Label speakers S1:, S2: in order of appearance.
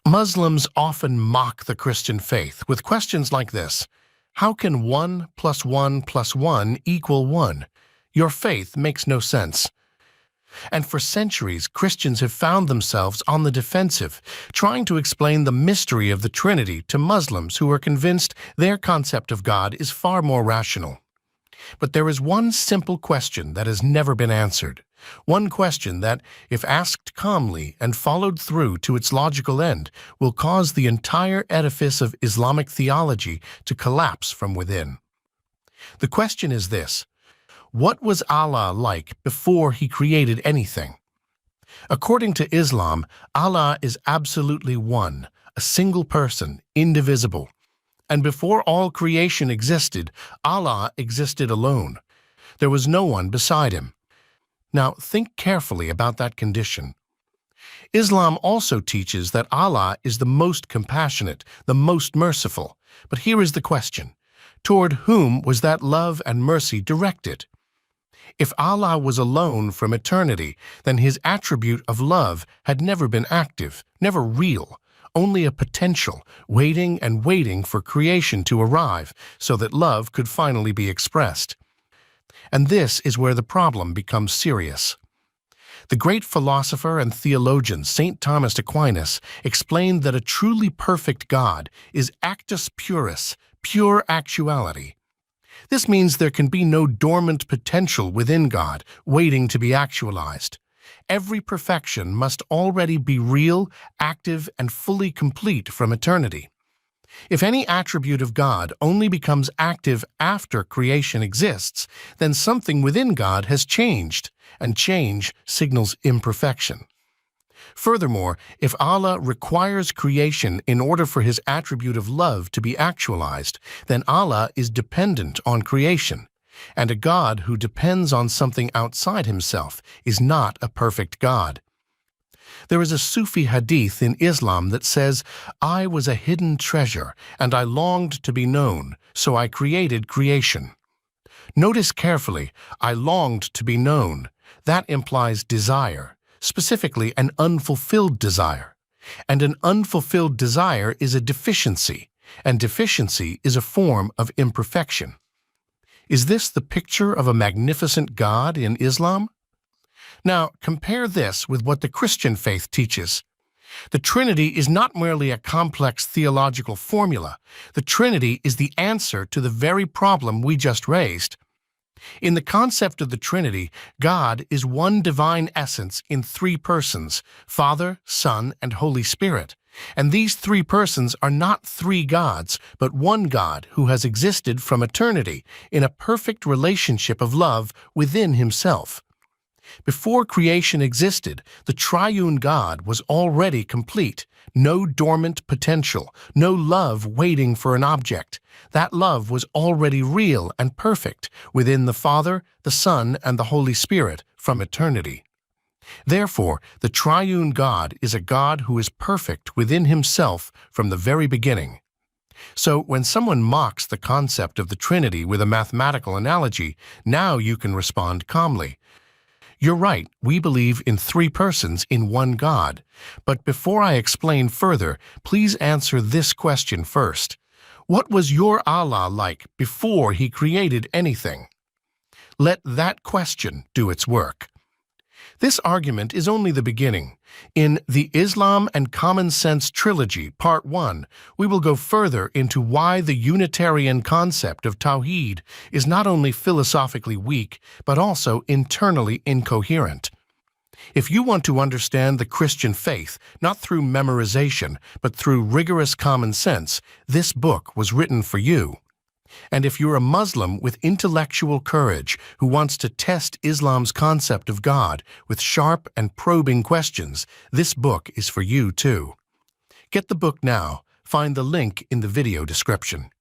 S1: Muslims often mock the Christian faith with questions like this: how can 1 + 1 + 1 equal 1? Your faith makes no sense. And for centuries, Christians have found themselves on the defensive, trying to explain the mystery of the Trinity to Muslims who are convinced their concept of God is far more rational. But there is one simple question that has never been answered. One question that, if asked calmly and followed through to its logical end, will cause the entire edifice of Islamic theology to collapse from within. The question is this: what was Allah like before He created anything? According to Islam, Allah is absolutely one, a single person, indivisible. And before all creation existed, Allah existed alone. There was no one beside Him. Now, think carefully about that condition. Islam also teaches that Allah is the most compassionate, the most merciful. But here is the question: toward whom was that love and mercy directed? If Allah was alone from eternity, then His attribute of love had never been active, never real, only a potential, waiting and waiting for creation to arrive so that love could finally be expressed. And this is where the problem becomes serious. The great philosopher and theologian St. Thomas Aquinas explained that a truly perfect God is actus purus, pure actuality. This means there can be no dormant potential within God waiting to be actualized. Every perfection must already be real, active, and fully complete from eternity. If any attribute of God only becomes active after creation exists, then something within God has changed, and change signals imperfection. Furthermore, if Allah requires creation in order for His attribute of love to be actualized, then Allah is dependent on creation, and a God who depends on something outside Himself is not a perfect God. There is a Sufi hadith in Islam that says, "I was a hidden treasure, and I longed to be known, so I created creation." Notice carefully, "I longed to be known." That implies desire, specifically an unfulfilled desire. And an unfulfilled desire is a deficiency, and deficiency is a form of imperfection. Is this the picture of a magnificent God in Islam? Now, compare this with what the Christian faith teaches. The Trinity is not merely a complex theological formula. The Trinity is the answer to the very problem we just raised. In the concept of the Trinity, God is one divine essence in 3 persons, Father, Son, and Holy Spirit. And these 3 persons are not 3 gods, but one God who has existed from eternity in a perfect relationship of love within Himself. Before creation existed, the triune God was already complete, no dormant potential, no love waiting for an object. That love was already real and perfect within the Father, the Son, and the Holy Spirit from eternity. Therefore, the triune God is a God who is perfect within Himself from the very beginning. So when someone mocks the concept of the Trinity with a mathematical analogy, now you can respond calmly. You're right, we believe in 3 persons in one God. But before I explain further, please answer this question first. What was your Allah like before He created anything? Let that question do its work. This argument is only the beginning. In the Islam and Common Sense Trilogy, Part 1, we will go further into why the Unitarian concept of Tawhid is not only philosophically weak, but also internally incoherent. If you want to understand the Christian faith, not through memorization, but through rigorous common sense, this book was written for you. And if you're a Muslim with intellectual courage who wants to test Islam's concept of God with sharp and probing questions, this book is for you too. Get the book now. Find the link in the video description.